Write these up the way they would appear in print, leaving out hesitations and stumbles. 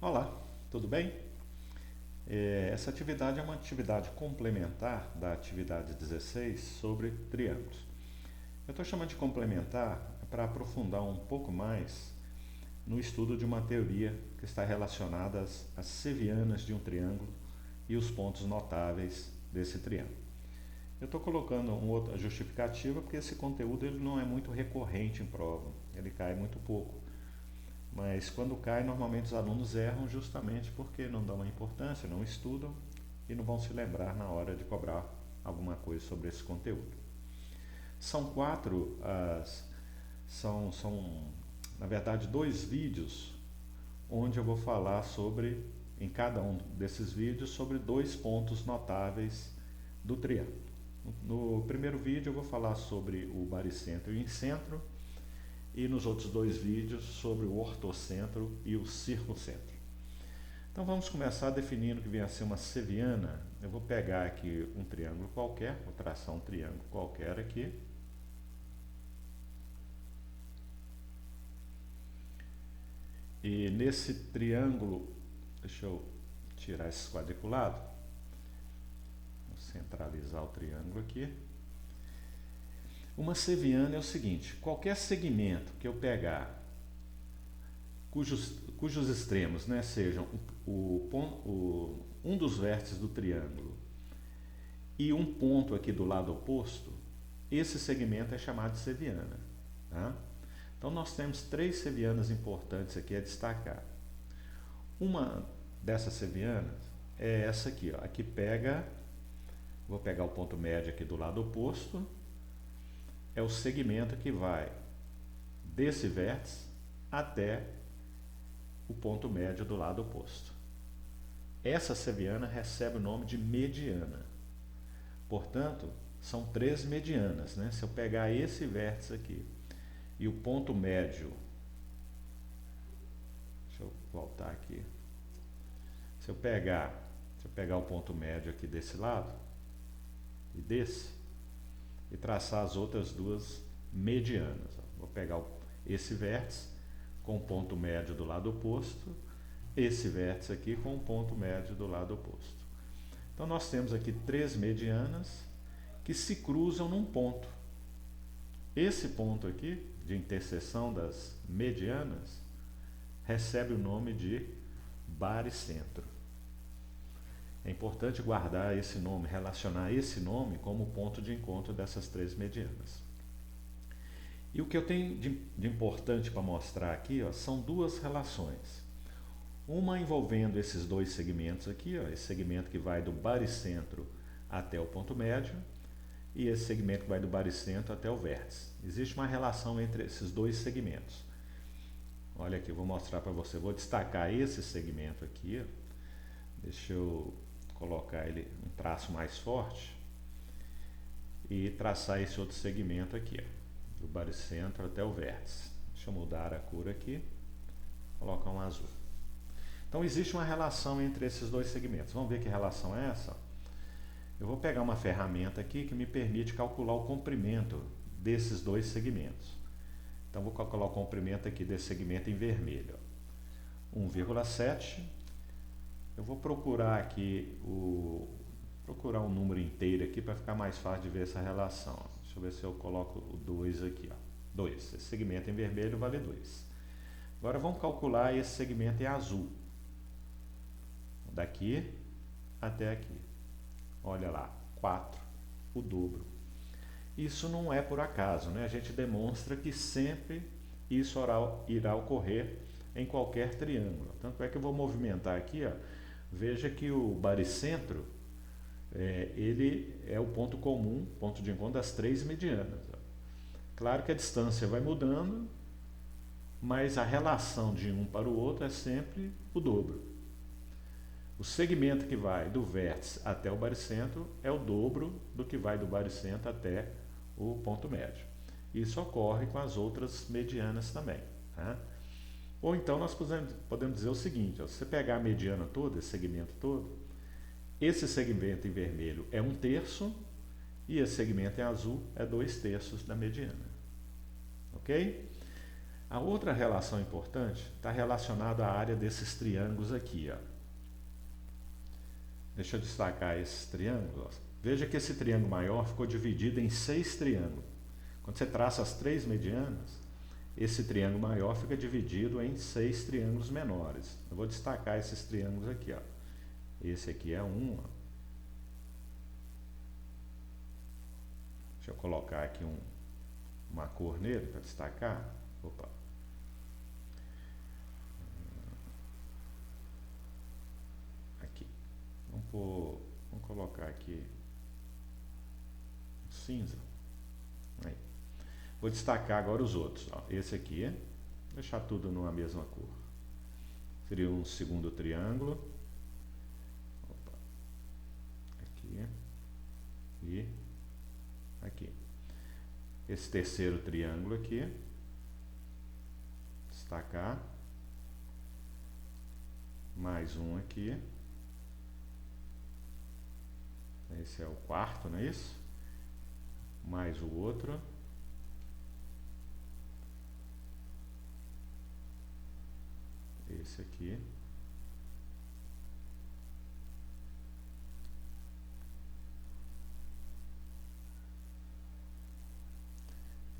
Olá, tudo bem? Essa atividade é uma atividade complementar da atividade 16 sobre triângulos. Eu estou chamando de complementar para aprofundar um pouco mais no estudo de uma teoria que está relacionada às sevianas de um triângulo e os pontos notáveis desse triângulo. Eu estou colocando uma outra justificativa porque esse conteúdo ele não é muito recorrente em prova, ele cai muito pouco. Mas quando cai, normalmente os alunos erram justamente porque não dão a importância, não estudam e não vão se lembrar na hora de cobrar alguma coisa sobre esse conteúdo. São na verdade, dois vídeos onde eu vou falar sobre, em cada um desses vídeos, sobre dois pontos notáveis do triângulo. No primeiro vídeo eu vou falar sobre o baricentro e o incentro, e nos outros dois vídeos sobre o ortocentro e o circuncentro. Então vamos começar definindo o que vem a ser uma seviana. Eu vou pegar aqui um triângulo qualquer, vou traçar um triângulo qualquer aqui. E nesse triângulo, deixa eu tirar esse quadriculado, vou centralizar o triângulo aqui. Uma seviana é o seguinte: qualquer segmento que eu pegar cujos extremos, né, sejam um dos vértices do triângulo e um ponto aqui do lado oposto, esse segmento é chamado de seviana. Tá? Então nós temos três sevianas importantes aqui a destacar. Uma dessas sevianas é essa aqui, ó. Aqui vou pegar o ponto médio aqui do lado oposto, é o segmento que vai desse vértice até o ponto médio do lado oposto. Essa seviana recebe o nome de mediana. Portanto, são três medianas, né? Se eu pegar esse vértice aqui e o ponto médio, deixa eu voltar aqui. Se eu pegar o ponto médio aqui desse lado e desse, e traçar as outras duas medianas. Vou pegar esse vértice com o ponto médio do lado oposto, esse vértice aqui com o ponto médio do lado oposto. Então nós temos aqui três medianas que se cruzam num ponto. Esse ponto aqui, de interseção das medianas, recebe o nome de baricentro. É importante guardar esse nome, relacionar esse nome como ponto de encontro dessas três medianas. E o que eu tenho de importante para mostrar aqui, ó, são duas relações. Uma envolvendo esses dois segmentos aqui, ó, esse segmento que vai do baricentro até o ponto médio e esse segmento que vai do baricentro até o vértice. Existe uma relação entre esses dois segmentos. Olha aqui, eu vou mostrar para você. Vou destacar esse segmento aqui. Deixa eu colocar ele um traço mais forte e traçar esse outro segmento aqui, ó, do baricentro até o vértice. Deixa eu mudar a cor aqui, colocar um azul. Então existe uma relação entre esses dois segmentos. Vamos ver que relação é essa? Eu vou pegar uma ferramenta aqui que me permite calcular o comprimento desses dois segmentos. Então vou calcular o comprimento aqui desse segmento em vermelho, 1,7. Eu vou procurar aqui procurar um número inteiro aqui para ficar mais fácil de ver essa relação. Deixa eu ver se eu coloco o 2 aqui, ó. 2. Esse segmento em vermelho vale 2. Agora vamos calcular esse segmento em azul. Daqui até aqui. Olha lá, 4, o dobro. Isso não é por acaso, né? A gente demonstra que sempre isso irá ocorrer em qualquer triângulo. Tanto é que eu vou movimentar aqui, ó. Veja que o baricentro, ele é o ponto comum, ponto de encontro das três medianas. Ó. Claro que a distância vai mudando, mas a relação de um para o outro é sempre o dobro. O segmento que vai do vértice até o baricentro é o dobro do que vai do baricentro até o ponto médio. Isso ocorre com as outras medianas também. Tá? Ou então nós podemos dizer o seguinte, ó, se você pegar a mediana toda, esse segmento todo, esse segmento em vermelho é 1/3 e esse segmento em azul é 2/3 da mediana. Ok? A outra relação importante está relacionada à área desses triângulos aqui, ó. Deixa eu destacar esses triângulos. Ó. Veja que esse triângulo maior ficou dividido em 6 triângulos. Quando você traça as 3 medianas, esse triângulo maior fica dividido em 6 triângulos menores. Eu vou destacar esses triângulos aqui, ó. Esse aqui é um, ó. Deixa eu colocar aqui uma cor nele para destacar. Opa. Aqui. Vamos colocar aqui cinza. Aí. Vou destacar agora os outros. Ó. Esse aqui, vou deixar tudo numa mesma cor. Seria um segundo triângulo. Opa. Aqui. E aqui. Esse terceiro triângulo aqui. Destacar. Mais um aqui. Esse é o quarto, não é isso? Mais o outro. Esse aqui.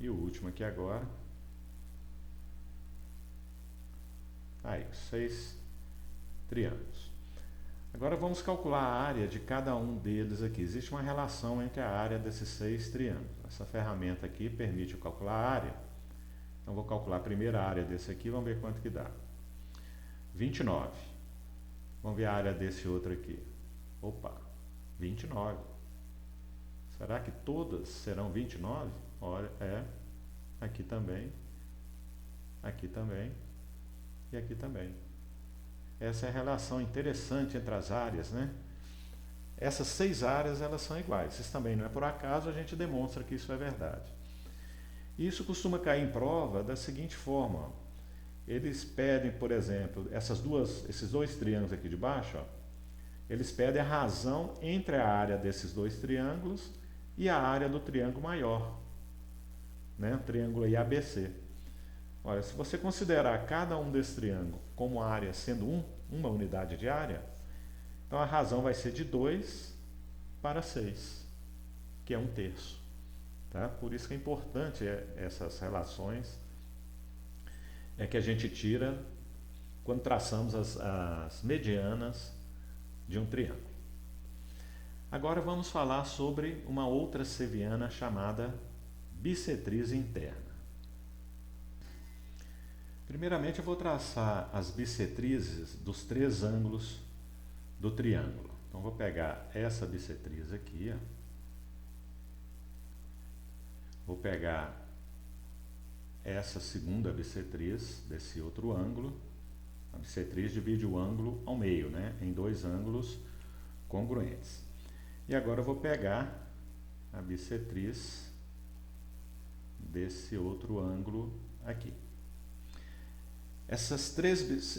E o último aqui agora. Aí, 6 triângulos. Agora vamos calcular a área de cada um deles aqui. Existe uma relação entre a área desses 6 triângulos. Essa ferramenta aqui permite eu calcular a área. Então vou calcular a primeira área desse aqui, vamos ver quanto que dá. 29. Vamos ver a área desse outro aqui. Opa, 29. Será que todas serão 29? Olha, aqui também e aqui também. Essa é a relação interessante entre as áreas, né? Essas 6 áreas, elas são iguais. Isso também não é por acaso, a gente demonstra que isso é verdade. Isso costuma cair em prova da seguinte forma. Ó. Eles pedem, por exemplo, esses dois triângulos aqui de baixo, ó, eles pedem a razão entre a área desses 2 triângulos e a área do triângulo maior, né? O triângulo aí ABC. Olha, se você considerar cada um desses triângulos como área sendo uma unidade de área, então a razão vai ser de 2 para 6, que é 1/3. Tá? Por isso que é importante essas relações que a gente tira quando traçamos as medianas de um triângulo. Agora vamos falar sobre uma outra seviana chamada bissetriz interna. Primeiramente eu vou traçar as bissetrizes dos 3 ângulos do triângulo. Então vou pegar essa bissetriz aqui, ó. Vou pegar essa segunda bissetriz desse outro ângulo. A bissetriz divide o ângulo ao meio, né, em 2 ângulos congruentes. E agora eu vou pegar a bissetriz desse outro ângulo aqui.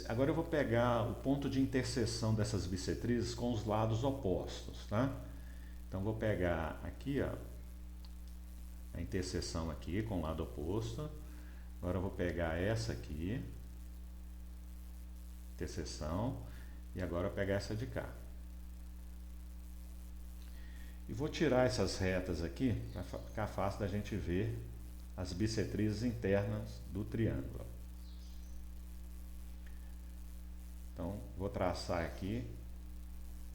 Agora eu vou pegar o ponto de interseção dessas bissetrizes com os lados opostos, tá? Então vou pegar aqui, ó, a interseção aqui com o lado oposto. Agora eu vou pegar essa aqui, interseção, e agora eu vou pegar essa de cá. E vou tirar essas retas aqui para ficar fácil da gente ver as bissetrizes internas do triângulo. Então, vou traçar aqui,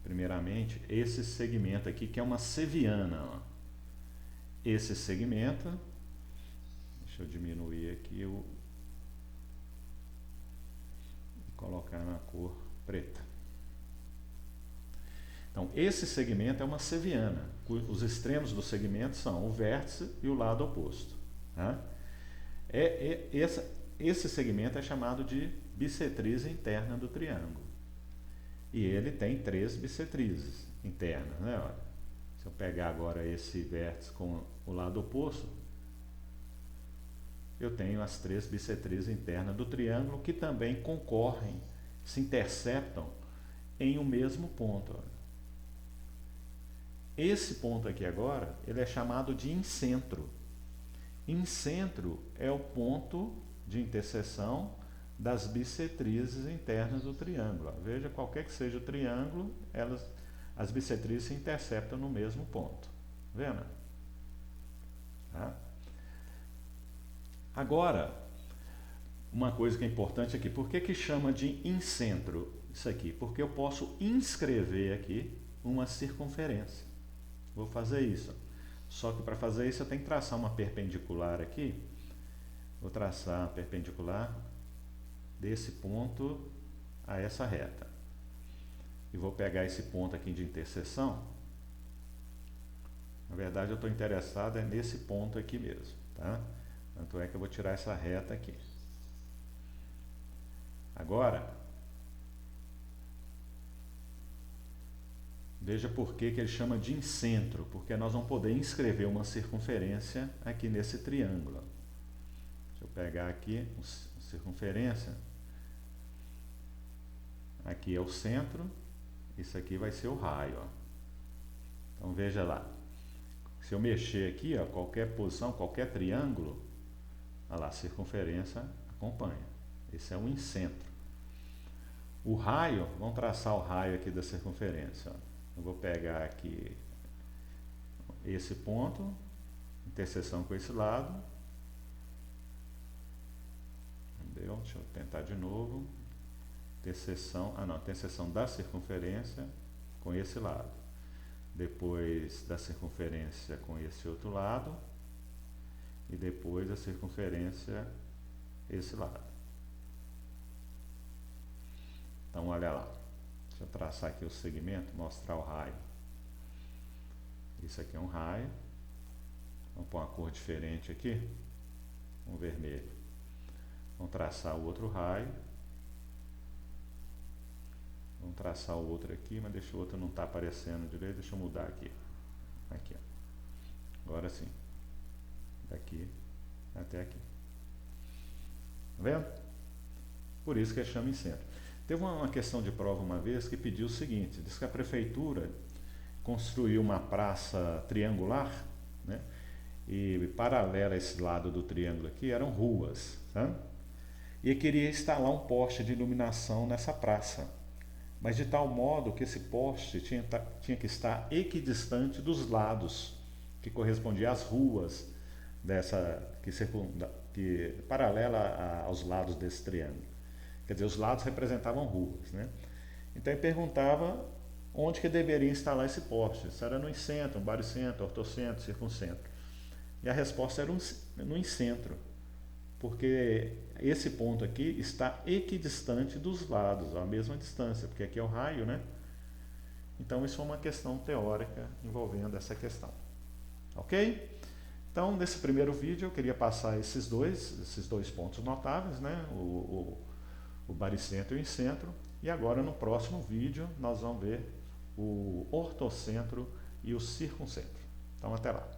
primeiramente, esse segmento aqui, que é uma seviana. Ó. Esse segmento, deixa eu diminuir aqui e colocar na cor preta. Então, esse segmento é uma seviana. Os extremos do segmento são o vértice e o lado oposto. Tá? Esse segmento é chamado de bissetriz interna do triângulo. E ele tem 3 bissetrizes internas, né? Olha, se eu pegar agora esse vértice com o lado oposto, eu tenho as 3 bissetrizes internas do triângulo que também concorrem, se interceptam em um mesmo ponto. Olha. Esse ponto aqui agora, ele é chamado de incentro. Incentro é o ponto de interseção das bissetrizes internas do triângulo. Veja, qualquer que seja o triângulo, as bissetrizes se interceptam no mesmo ponto. Vendo? Tá? Agora, uma coisa que é importante aqui, por que chama de incentro isso aqui? Porque eu posso inscrever aqui uma circunferência. Vou fazer isso. Só que para fazer isso eu tenho que traçar uma perpendicular aqui. Vou traçar a perpendicular desse ponto a essa reta. E vou pegar esse ponto aqui de interseção. Na verdade eu estou interessado nesse ponto aqui mesmo, tá? Tanto é que eu vou tirar essa reta aqui. Agora, veja por que ele chama de incentro, porque nós vamos poder inscrever uma circunferência aqui nesse triângulo. Deixa eu pegar aqui a circunferência. Aqui é o centro, isso aqui vai ser o raio. Ó. Então veja lá, se eu mexer aqui, ó, qualquer posição, qualquer triângulo, olha lá, a circunferência acompanha. Esse é um incentro. O raio, vamos traçar o raio aqui da circunferência. Ó. Eu vou pegar aqui esse ponto, interseção com esse lado. Entendeu? Deixa eu tentar de novo. Interseção da circunferência com esse lado. Depois da circunferência com esse outro lado. E depois a circunferência esse lado. Então olha lá. Deixa eu traçar aqui o segmento, mostrar o raio. Isso aqui é um raio. Vamos pôr uma cor diferente aqui. Um vermelho. Vamos traçar o outro raio. Vamos traçar o outro aqui, mas deixa o outro não estar aparecendo direito. Deixa eu mudar aqui. Aqui, ó. Agora sim. Daqui até aqui. Tá vendo? Por isso que chama incentro. Teve uma questão de prova uma vez que pediu o seguinte, diz que a prefeitura construiu uma praça triangular, né, e paralela a esse lado do triângulo aqui eram ruas, tá? E queria instalar um poste de iluminação nessa praça, mas de tal modo que esse poste tinha que estar equidistante dos lados, que correspondia às ruas que paralela aos lados desse triângulo. Quer dizer, os lados representavam ruas, né? Então ele perguntava onde que deveria instalar esse poste. Se era no incentro, no baricentro, ortocentro, circuncentro. E a resposta era no incentro, porque esse ponto aqui está equidistante dos lados, a mesma distância, porque aqui é o raio, né? Então isso é uma questão teórica envolvendo essa questão. Ok? Então, nesse primeiro vídeo eu queria passar esses dois pontos notáveis, né? O baricentro e o incentro, e agora no próximo vídeo nós vamos ver o ortocentro e o circuncentro. Então até lá.